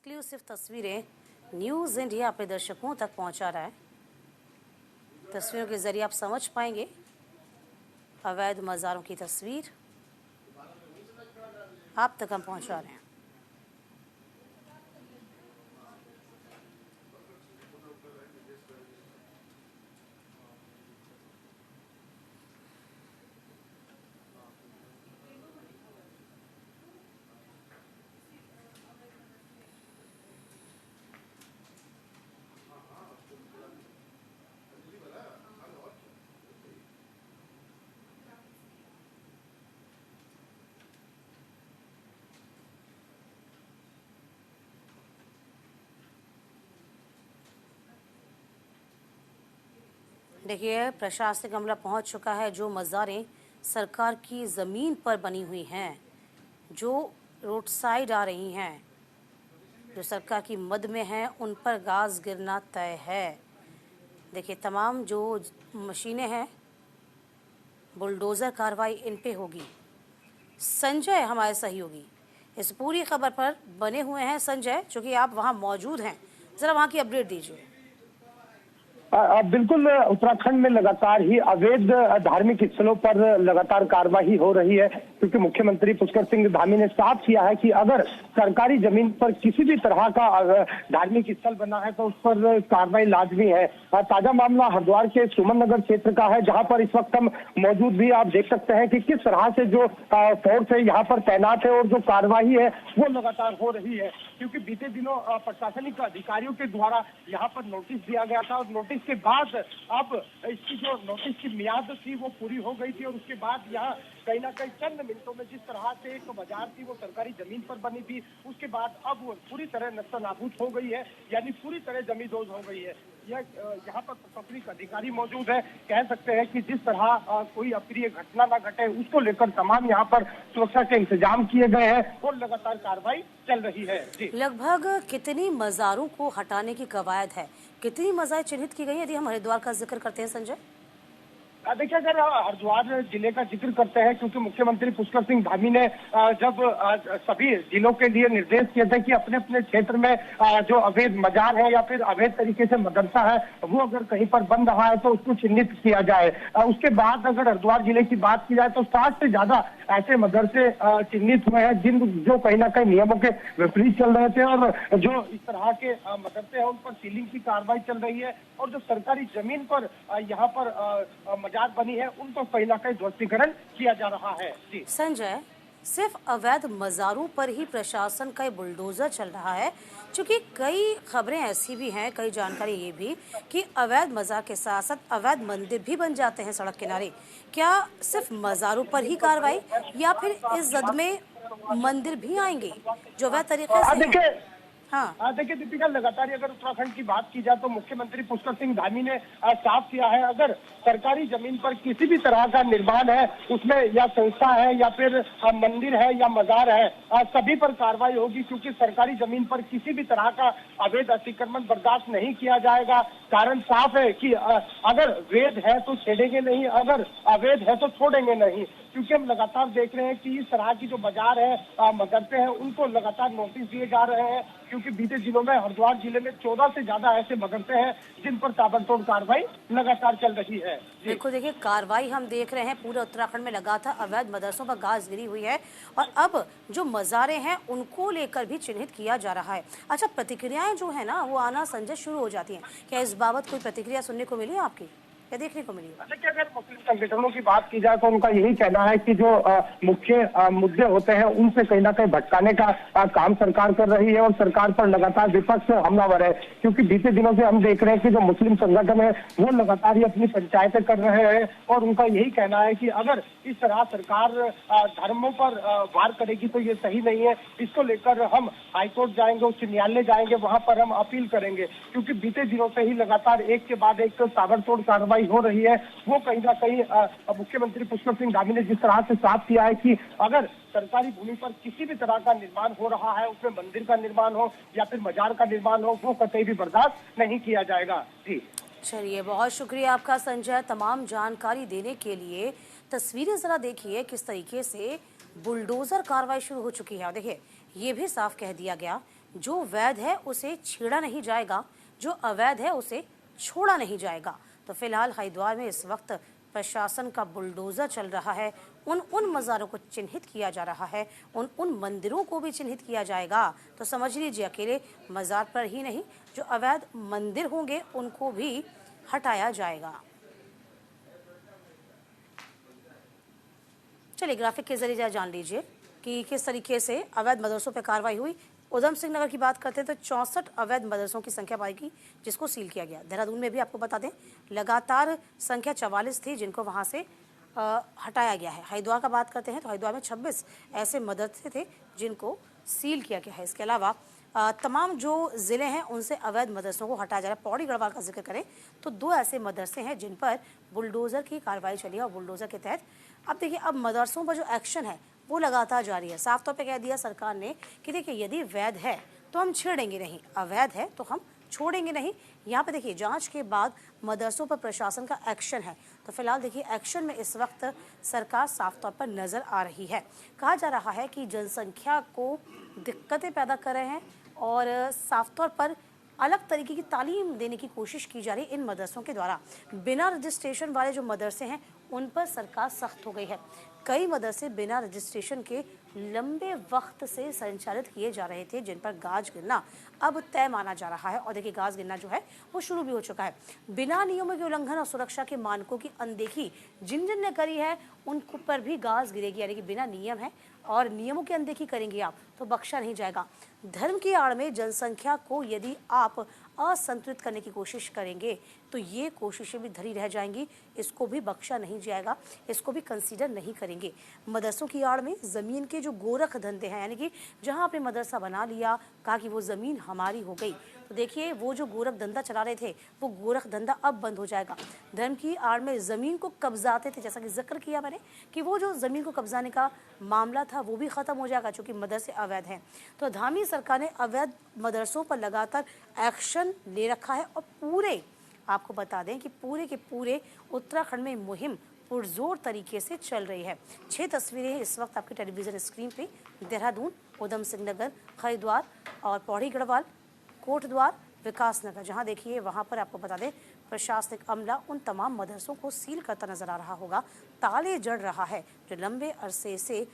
Exclusive तस्वीरें news India अपने दर्शकों तक पहुंचा रहा है। तस्वीरों के जरिए आप समझ पाएंगे अवैध मज़ारों की तस्वीर आप तक हम पहुंचा रहे हैं। देखिए, प्रशासनिक अमला पहुंच चुका है। जो मज़ारें सरकार की ज़मीन पर बनी हुई हैं, जो रोड साइड आ रही हैं, जो सरकार की मद में हैं, उन पर गाज गिरना तय है। देखिए, तमाम जो मशीनें हैं, बुलडोज़र कार्रवाई इन पे होगी। संजय हमारे सहयोगी इस पूरी खबर पर बने हुए हैं। संजय, चूँकि आप वहाँ मौजूद हैं, ज़रा वहाँ की अपडेट दीजिए। बिल्कुल, उत्तराखंड में लगातार ही अवैध धार्मिक स्थलों पर लगातार कार्रवाई हो रही है, क्योंकि मुख्यमंत्री पुष्कर सिंह धामी ने साफ किया है कि अगर सरकारी जमीन पर किसी भी तरह का धार्मिक स्थल बना है तो उस पर कार्रवाई लाजमी है। ताजा मामला हरिद्वार के सुमन नगर क्षेत्र का है, जहां पर इस वक्त हम मौजूद भी आप देख सकते हैं कि किस तरह से जो फोर्स है यहाँ पर तैनात है और जो कार्रवाई है वो लगातार हो रही है। क्योंकि बीते दिनों प्रशासनिक अधिकारियों के द्वारा यहाँ पर नोटिस दिया गया था और नोटिस के बाद अब इसकी जो नोटिस की मियाद थी वो पूरी हो गई थी और उसके बाद यहाँ कहीं ना कहीं चंद मिनटों में जिस तरह से एक बाजार थी वो सरकारी जमीन पर बनी थी, उसके बाद अब वो पूरी तरह नस्तानाबूद हो गई है, यानी पूरी तरह जमींदोज हो गई है। यह यहाँ पर प्रशासनिक अधिकारी मौजूद है। कह सकते हैं कि जिस तरह कोई अप्रिय घटना ना घटे उसको लेकर तमाम यहाँ पर सुरक्षा के इंतजाम किए गए हैं और लगातार कार्रवाई चल रही है। जी, लगभग कितनी मज़ारों को हटाने की कवायद है, कितनी मज़ारें चिन्हित की गई, यदि हम हरिद्वार का जिक्र करते हैं संजय? देखिए, अगर हरिद्वार जिले का जिक्र करते हैं, क्योंकि मुख्यमंत्री पुष्कर सिंह धामी ने जब सभी जिलों के लिए निर्देश किए थे कि अपने अपने क्षेत्र में जो अवैध मजार है या फिर अवैध तरीके से मदरसा है वो अगर कहीं पर बन रहा है तो उसको चिन्हित किया जाए। उसके बाद अगर हरिद्वार जिले की बात की जाए तो 60 से ज्यादा ऐसे मदरसे चिन्हित हुए हैं जो कहीं ना कहीं नियमों के विपरीत चल रहे थे और जो इस तरह के मदरसे हैं उन पर सीलिंग की कार्रवाई चल रही है और जो सरकारी जमीन पर यहाँ पर मजार बनी है उनको कहीं ना कहीं ध्वस्तीकरण किया जा रहा है। जी संजय, सिर्फ अवैध मज़ारों पर ही प्रशासन का बुलडोजर चल रहा है, क्योंकि कई खबरें ऐसी भी हैं, कई जानकारी ये भी कि अवैध मज़ार के साथ साथ अवैध मंदिर भी बन जाते हैं सड़क किनारे। क्या सिर्फ मज़ारों पर ही कार्रवाई या फिर इस जद में मंदिर भी आएंगे जो अवैध तरीके से हैं? हाँ, देखिए दीपिका, लगातार अगर उत्तराखंड की बात की जाए तो मुख्यमंत्री पुष्कर सिंह धामी ने साफ किया है, अगर सरकारी जमीन पर किसी भी तरह का निर्माण है उसमें या संस्था है या फिर मंदिर है या मजार है, सभी पर कार्रवाई होगी, क्योंकि सरकारी जमीन पर किसी भी तरह का अवैध अतिक्रमण बर्दाश्त नहीं किया जाएगा। कारण साफ है कि अगर वैध है तो छेड़ेंगे नहीं, अगर अवैध है तो छोड़ेंगे नहीं, क्योंकि हम लगातार देख रहे हैं कि इस तरह की जो बाजार है मदरसे हैं उनको लगातार नोटिस दिए जा रहे हैं, क्योंकि बीते दिनों में हरिद्वार जिले में 14 से ज्यादा ऐसे मदरसे हैं जिन पर ताबड़तोड़ कार्रवाई लगातार चल रही है। देखिए, कार्रवाई हम देख रहे हैं पूरे उत्तराखंड में लगातार अवैध मदरसों पर गाज गिरी हुई है और अब जो मज़ारें हैं उनको लेकर भी चिन्हित किया जा रहा है। अच्छा, प्रतिक्रियाएं जो है ना वो आना संजय शुरू हो जाती हैं। क्या इस बाबत कोई प्रतिक्रिया सुनने को मिली आपकी या देखने को मिली? देखिए, अगर मुस्लिम संगठनों की बात की जाए तो उनका यही कहना है कि जो मुख्य मुद्दे होते हैं उनसे कहीं ना कहीं भटकाने का काम सरकार कर रही है और सरकार पर लगातार विपक्ष हमलावर है, क्योंकि बीते दिनों से हम देख रहे हैं कि जो मुस्लिम संगठन है वो लगातार ही अपनी पंचायतें कर रहे हैं और उनका यही कहना है कि अगर इस तरह सरकार धर्मों पर वार करेगी तो ये सही नहीं है। इसको लेकर हम हाईकोर्ट जाएंगे, उच्च न्यायालय जाएंगे, वहां पर हम अपील करेंगे, क्योंकि बीते दिनों से ही लगातार एक के बाद एक ताबड़तोड़ कार्रवाई हो रही है। वो कहीं ना कहीं मुख्यमंत्री पुष्कर सिंह धामी ने जिस तरह से साफ किया है कि अगर सरकारी भूमि पर किसी भी तरह का निर्माण हो रहा है, उसमें मंदिर का निर्माण हो या फिर मजार का निर्माण हो, वो कतई भी बर्दाश्त नहीं किया जाएगा। जी चलिए, बहुत शुक्रिया आपका संजय तमाम जानकारी देने के लिए। तस्वीरें जरा देखिए किस तरीके से बुलडोजर कार्रवाई शुरू हो चुकी है। देखिए, ये भी साफ कह दिया गया जो वैध है उसे छेड़ा नहीं जाएगा, जो अवैध है उसे छोड़ा नहीं जाएगा। तो फिलहाल हरिद्वार में इस वक्त प्रशासन का बुलडोजर चल रहा है। उन मज़ारों को चिन्हित किया जा रहा है, उन मंदिरों को भी चिन्हित किया जाएगा। तो समझ लीजिए अकेले मज़ार पर ही नहीं, जो अवैध मंदिर होंगे उनको भी हटाया जाएगा। चलिए ग्राफिक के जरिए जरा जान लीजिए कि किस तरीके से अवैध मदरसों पर कार्रवाई हुई। उधम सिंह नगर की बात करते हैं तो 64 अवैध मदरसों की संख्या पाई गई जिसको सील किया गया। देहरादून में भी आपको बता दें लगातार संख्या 44 थी जिनको वहां से हटाया गया है। हरिद्वार का बात करते हैं तो हरिद्वार में 26 ऐसे मदरसे थे जिनको सील किया गया है। इसके अलावा तमाम जो ज़िले हैं उनसे अवैध मदरसों को हटाया जा रहा है। पौड़ी गढ़वाल का जिक्र करें तो 2 ऐसे मदरसे हैं जिन पर बुलडोज़र की कार्रवाई चली है और बुलडोज़र के तहत अब देखिए अब मदरसों पर जो एक्शन है वो लगातार जारी है। साफ तौर पे कह दिया सरकार ने कि देखिए यदि वैध है तो हम छेड़ेंगे नहीं, अवैध है तो हम छोड़ेंगे नहीं। यहाँ पे देखिए जांच के बाद मदरसों पर प्रशासन का एक्शन है। तो फिलहाल देखिए एक्शन में इस वक्त सरकार साफ तौर पर नजर आ रही है। कहा जा रहा है कि जनसंख्या को दिक्कतें पैदा कर रहे हैं और साफ तौर पर अलग तरीके की तालीम देने की कोशिश की जा रही है इन मदरसों के द्वारा। बिना रजिस्ट्रेशन वाले जो मदरसे हैं उन पर सरकार सख्त हो गई है। कई मदरसे बिना रजिस्ट्रेशन के लंबे वक्त से संचालित किए जा रहे थे जिन पर गाज गिरना अब तय माना जा रहा है। और देखिए गाज गिरना जो है वो शुरू भी हो चुका है। बिना नियमों के उल्लंघन और सुरक्षा के मानकों की अनदेखी जिन जिन ने करी है उन पर भी गाज गिरेगी। यानी कि बिना नियम है और नियमों की अनदेखी करेंगे आप तो बख्शा नहीं जाएगा। धर्म की आड़ में जनसंख्या को यदि आप असंतुलित करने की कोशिश करेंगे तो ये कोशिशें भी धरी रह जाएंगी, इसको भी बख्शा नहीं जाएगा, इसको भी कंसीडर नहीं करेंगे। मदरसों की आड़ में ज़मीन के जो गोरख धंधे हैं, यानी कि जहां आपने मदरसा बना लिया, कहा कि वो ज़मीन हमारी हो गई, तो देखिए वो जो गोरख धंधा चला रहे थे वो गोरख धंधा अब बंद हो जाएगा। धर्म की आड़ में ज़मीन को कब्जाते थे, जैसा कि जिक्र किया मैंने कि वो जो ज़मीन को कब्जाने का मामला था वो भी ख़त्म हो जाएगा चूँकि मदरसे अवैध हैं। तो धामी सरकार ने अवैध मदरसों पर लगातार एक्शन ले रखा है और पूरे आपको बता दें कि पूरे के पूरे उत्तराखंड में मुहिम पुरजोर तरीके से चल रही है। 6 तस्वीरें इस वक्त आपके टेलीविजन स्क्रीन पे देहरादून, उधम सिंह नगर, हरिद्वार और पौड़ी गढ़वाल, कोटद्वार, विकासनगर, जहां देखिए वहां पर आपको बता दें प्रशासनिक अमला उन तमाम मदरसों को सील करता नजर आ रहा होगा। ताले जड़ रहा है जो लंबे अरसे से